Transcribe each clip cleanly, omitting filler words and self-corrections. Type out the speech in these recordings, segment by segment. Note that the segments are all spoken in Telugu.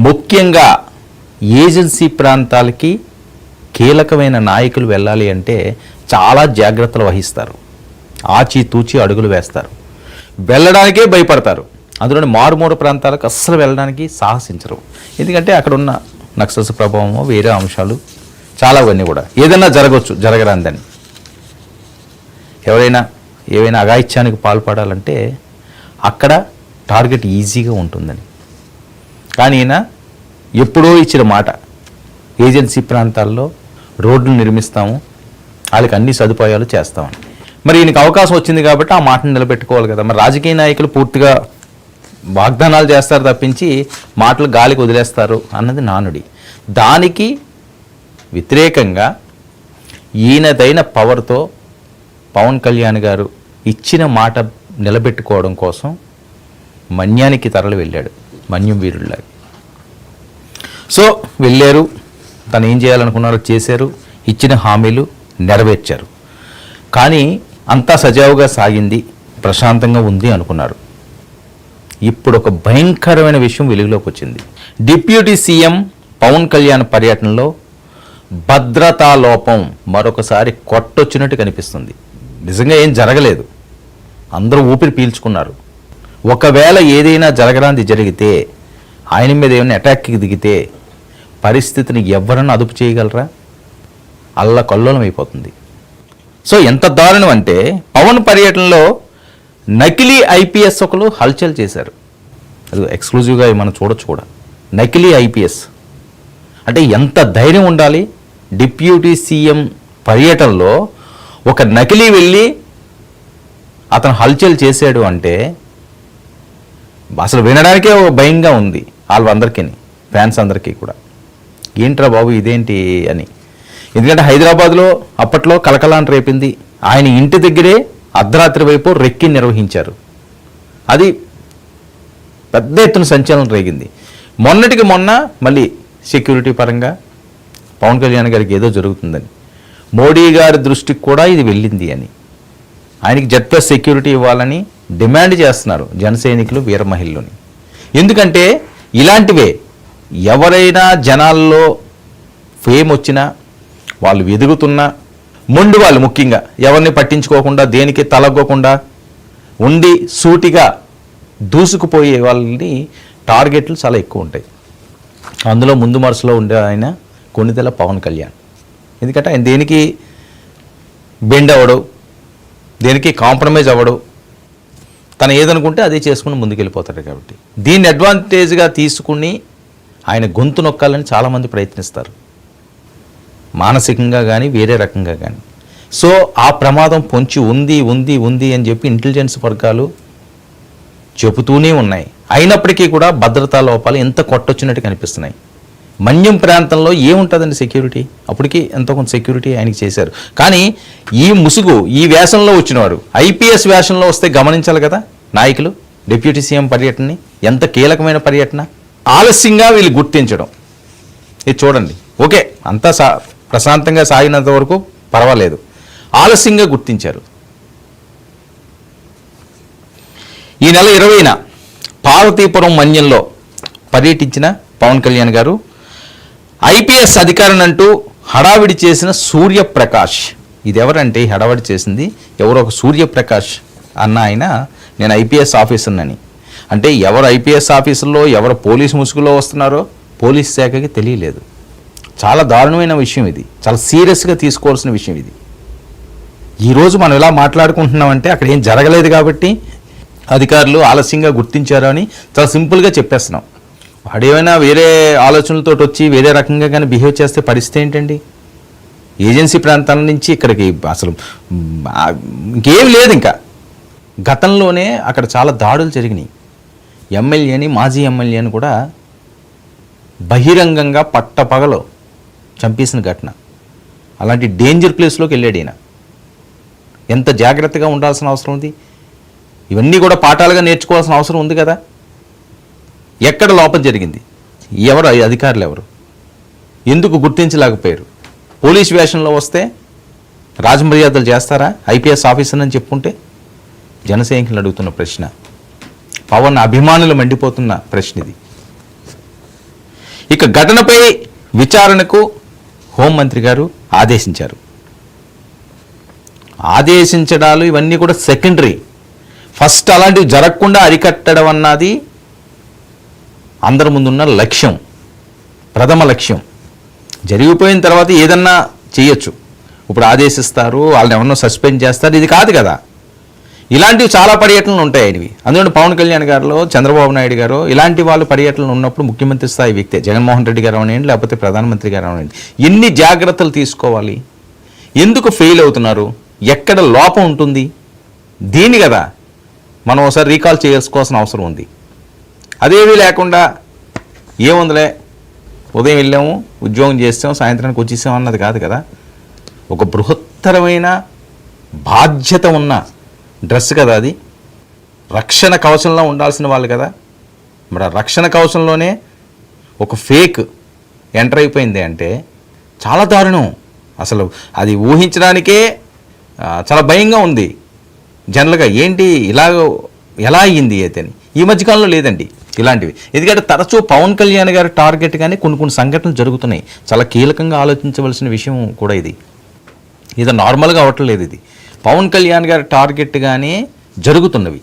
ముఖ్యంగా ఏజెన్సీ ప్రాంతాలకి కీలకమైన నాయకులు వెళ్ళాలి అంటే చాలా జాగ్రత్తలు వహిస్తారు, ఆచితూచి అడుగులు వేస్తారు, వెళ్ళడానికే భయపడతారు. అందులోని మారుమూల ప్రాంతాలకు అస్సలు వెళ్ళడానికి సాహసించరు. ఎందుకంటే అక్కడ ఉన్న నక్సల్స్ ప్రభావము, వేరే అంశాలు చాలావన్నీ కూడా ఏదైనా జరగవచ్చు, జరగరాందని. ఎవరైనా ఏవైనా అఘాయిత్యానికి పాల్పడాలంటే అక్కడ టార్గెట్ ఈజీగా ఉంటుందని. కానీ ఈయన ఎప్పుడో ఇచ్చిన మాట, ఏజెన్సీ ప్రాంతాల్లో రోడ్లు నిర్మిస్తాము, వాళ్ళకి అన్ని సదుపాయాలు చేస్తామని. మరి ఈయనకి అవకాశం వచ్చింది కాబట్టి ఆ మాటను నిలబెట్టుకోవాలి కదా. మరి రాజకీయ నాయకులు పూర్తిగా వాగ్దానాలు చేస్తారు తప్పించి మాటలు గాలికి వదిలేస్తారు అన్నది నానుడి. దానికి వ్యతిరేకంగా ఈయనదైన పవర్తో పవన్ కళ్యాణ్ గారు ఇచ్చిన మాట నిలబెట్టుకోవడం కోసం మన్యానికి తరలి వెళ్ళాడు, మన్యం వీరుల్లాగా. సో వెళ్ళారు, తను ఏం చేయాలనుకున్నారో చేశారు, ఇచ్చిన హామీలు నెరవేర్చారు. కానీ అంతా సజావుగా సాగింది, ప్రశాంతంగా ఉంది అనుకున్నారు. ఇప్పుడు ఒక భయంకరమైన విషయం వెలుగులోకి వచ్చింది. డిప్యూటీ సీఎం పవన్ కళ్యాణ్ పర్యటనలో భద్రతా లోపం మరొకసారి కొట్టొచ్చినట్టు కనిపిస్తుంది. నిజంగా ఏం జరగలేదు, అందరూ ఊపిరి పీల్చుకున్నారు. ఒకవేళ ఏదైనా జరగరాంది జరిగితే, ఆయన మీద ఏమైనా అటాక్కి దిగితే పరిస్థితిని ఎవరన్నా అదుపు చేయగలరా? అల్లకల్లోలం అయిపోతుంది. సో ఎంత దారుణం అంటే, పవన్ పర్యటనలో నకిలీ ఐపీఎస్ ఒకరు హల్చల్ చేశారు. అది ఎక్స్క్లూజివ్గా మనం చూడొచ్చు కూడా. నకిలీ ఐపీఎస్ అంటే ఎంత ధైర్యం ఉండాలి? డిప్యూటీ సీఎం పర్యటనలో ఒక నకిలీ వెళ్ళి అతను హల్చల్ చేశాడు అంటే అసలు వినడానికే భయంగా ఉంది వాళ్ళందరికీ, ఫ్యాన్స్ అందరికీ కూడా. ఏంట్రా బాబు ఇదేంటి అని. ఎందుకంటే హైదరాబాద్లో అప్పట్లో కలకలాన్ని రేపింది. ఆయన ఇంటి దగ్గరే అర్ధరాత్రి వైపు రెక్కి నిర్వహించారు. అది పెద్ద ఎత్తున సంచలనం రేగింది. మొన్నటికి మొన్న మళ్ళీ సెక్యూరిటీ పరంగా పవన్ కళ్యాణ్ గారికి ఏదో జరుగుతుందని, మోడీ గారి దృష్టికి కూడా ఇది వెళ్ళింది అని, ఆయనకి జెడ్+ సెక్యూరిటీ ఇవ్వాలని డిమాండ్ చేస్తున్నారు జన సైనికులు, వీర మహిళలని. ఎందుకంటే ఇలాంటివే ఎవరైనా జనాల్లో ఫేమ్ వచ్చినా, వాళ్ళు ఎదుగుతున్నా, మొండి వాళ్ళు ముఖ్యంగా ఎవరిని పట్టించుకోకుండా, దేనికి తలగ్గకుండా ఉండి సూటిగా దూసుకుపోయే వాళ్ళని టార్గెట్లు చాలా ఎక్కువ ఉంటాయి. అందులో ముందు వరుసలో ఉండే ఆయన కొన్నిదెల పవన్ కళ్యాణ్. ఎందుకంటే ఆయన దేనికి బెండ్ అవ్వడు, దేనికి కాంప్రమైజ్ అవ్వడు, తను ఏదనుకుంటే అదే చేసుకుని ముందుకెళ్ళిపోతాడు. కాబట్టి దీన్ని అడ్వాంటేజ్గా తీసుకుని ఆయన గొంతు నొక్కాలని చాలామంది ప్రయత్నిస్తారు, మానసికంగా కానీ వేరే రకంగా కానీ. సో ఆ ప్రమాదం పొంచి ఉంది ఉంది ఉంది అని చెప్పి ఇంటెలిజెన్స్ వర్గాలు చెబుతూనే ఉన్నాయి. అయినప్పటికీ కూడా భద్రతా లోపాలు ఎంత కొట్టొచ్చినట్టు కనిపిస్తున్నాయి. మన్యం ప్రాంతంలో ఏముంటుందండి సెక్యూరిటీ? అప్పటికి ఎంతో కొంత సెక్యూరిటీ ఆయనకి చేశారు. కానీ ఈ ముసుగు, ఈ వేషంలో వచ్చినవారు ఐపీఎస్ వేషంలో వస్తే గమనించాలి కదా నాయకులు. డిప్యూటీ సీఎం పర్యటనని ఎంత కీలకమైన పర్యటన, ఆలస్యంగా వీళ్ళు గుర్తించడం. ఇది చూడండి, ఓకే అంతా ప్రశాంతంగా సాగినంత వరకు పర్వాలేదు, ఆలస్యంగా గుర్తించారు. ఈ నెల 20న పార్వతీపురం మన్యంలో పర్యటించిన పవన్ కళ్యాణ్ గారు ఐపీఎస్ అధికారినంటూ హడావిడి చేసిన సూర్యప్రకాష్. ఇది ఎవరంటే హడావిడి చేసింది ఎవరో ఒక సూర్యప్రకాష్ అన్న ఆయన, నేను ఐపీఎస్ ఆఫీసర్నని. అంటే ఎవరు ఐపీఎస్ ఆఫీసర్లో ఎవరు పోలీసు ముసుగులో వస్తున్నారో పోలీస్ శాఖకి తెలియలేదు. చాలా దారుణమైన విషయం ఇది, చాలా సీరియస్గా తీసుకోవాల్సిన విషయం ఇది. ఈరోజు మనం ఇలా మాట్లాడుకుంటున్నామంటే అక్కడ ఏం జరగలేదు కాబట్టి అధికారులు ఆలస్యంగా గుర్తించారు అని చాలా సింపుల్గా చెప్పేస్తున్నాం. వాడేమైనా వేరే ఆలోచనలతో వచ్చి వేరే రకంగా కానీ బిహేవ్ చేస్తే పరిస్థితి ఏంటండి? ఏజెన్సీ ప్రాంతాల నుంచి ఇక్కడికి అసలు ఇంకేం లేదు. ఇంకా గతంలోనే అక్కడ చాలా దాడులు జరిగినాయి. ఎమ్మెల్యేని, మాజీ ఎమ్మెల్యేని కూడా బహిరంగంగా పట్టపగలో చంపేసిన ఘటన. అలాంటి డేంజర్ ప్లేస్లోకి వెళ్ళాడు ఈయన. ఎంత జాగ్రత్తగా ఉండాల్సిన అవసరం ఉంది. ఇవన్నీ కూడా పాఠాలుగా నేర్చుకోవాల్సిన అవసరం ఉంది కదా. ఎక్కడ లోపం జరిగింది, ఎవరు అధికారులు ఎవరు, ఎందుకు గుర్తించలేకపోయారు? పోలీస్ వేషంలో వస్తే రాజమర్యాదలు చేస్తారా ఐపీఎస్ ఆఫీసర్ అని చెప్పుకుంటే? జనసైనికులు అడుగుతున్న ప్రశ్న, పవన్ అభిమానులు మండిపోతున్న ప్రశ్న ఇది. ఇక ఘటనపై విచారణకు హోంమంత్రి గారు ఆదేశించారు. ఆదేశించడాలు ఇవన్నీ కూడా సెకండరీ. ఫస్ట్ అలాంటివి జరగకుండా అరికట్టడం అన్నది అందరి ముందున్న లక్ష్యం, ప్రథమ లక్ష్యం. జరిగిపోయిన తర్వాత ఏదన్నా చేయొచ్చు. ఇప్పుడు ఆదేశిస్తారు, వాళ్ళని ఎవరినో సస్పెండ్ చేస్తారు, ఇది కాదు కదా. ఇలాంటివి చాలా పర్యటనలు ఉంటాయి ఇవి. అందుకని పవన్ కళ్యాణ్ గారు, చంద్రబాబు నాయుడు గారు ఇలాంటి వాళ్ళు పర్యటనలు ఉన్నప్పుడు ముఖ్యమంత్రి స్థాయి వ్యక్తే, జగన్మోహన్ రెడ్డి గారు అవనండి, లేకపోతే ప్రధానమంత్రి గారు అవనండి, ఎన్ని జాగ్రత్తలు తీసుకోవాలి, ఎందుకు ఫెయిల్ అవుతున్నారు, ఎక్కడ లోపం ఉంటుంది, దీని కదా మనం ఒకసారి రీకాల్ చేసుకోవాల్సిన అవసరం ఉంది. అదేమీ లేకుండా ఏముందిలే ఉదయం వెళ్ళాము, ఉద్యోగం చేస్తాం, సాయంత్రానికి వచ్చేసాం అన్నది కాదు కదా. ఒక బృహత్తరమైన బాధ్యత ఉన్న డ్రెస్ కదా అది. రక్షణ కవచంలో ఉండాల్సిన వాళ్ళు కదా. మరి ఆ రక్షణ కవచంలోనే ఒక ఫేక్ ఎంటర్ అయిపోయింది అంటే చాలా దారుణం. అసలు అది ఊహించడానికే చాలా భయంగా ఉంది జనరల్గా. ఏంటి ఎలా అయ్యింది అయితే అని. ఈ మధ్యకాలంలో లేదండి ఇలాంటివి. ఎందుకంటే తరచూ పవన్ కళ్యాణ్ గారి టార్గెట్ కానీ కొన్ని సంఘటనలు జరుగుతున్నాయి. చాలా కీలకంగా ఆలోచించవలసిన విషయం కూడా ఇది. ఇది నార్మల్గా అవ్వట్లేదు. ఇది పవన్ కళ్యాణ్ గారి టార్గెట్గానే జరుగుతున్నవి.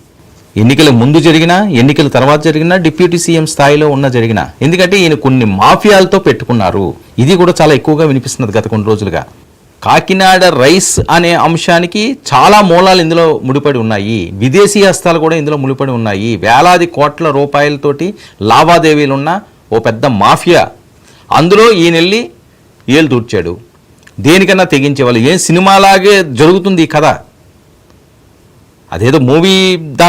ఎన్నికల ముందు జరిగినా, ఎన్నికల తర్వాత జరిగినా, డిప్యూటీ సీఎం స్థాయిలో జరిగినా. ఎందుకంటే ఈయన కొన్ని మాఫియాలతో పెట్టుకున్నారు. ఇది కూడా చాలా ఎక్కువగా వినిపిస్తున్నది గత కొన్ని రోజులుగా. కాకినాడ రైస్ అనే అంశానికి చాలా మూలాలు ఇందులో ముడిపడి ఉన్నాయి. విదేశీ హస్తాలు కూడా ఇందులో ముడిపడి ఉన్నాయి. వేలాది కోట్ల రూపాయలతోటి లావాదేవీలున్న ఓ పెద్ద మాఫియా. అందులో ఈయనెళ్ళి ఏలు దూర్చాడు. దేనికన్నా తెగించేవాళ్ళు. ఏం సినిమాలాగే జరుగుతుంది ఈ కథ. అదేదో మూవీ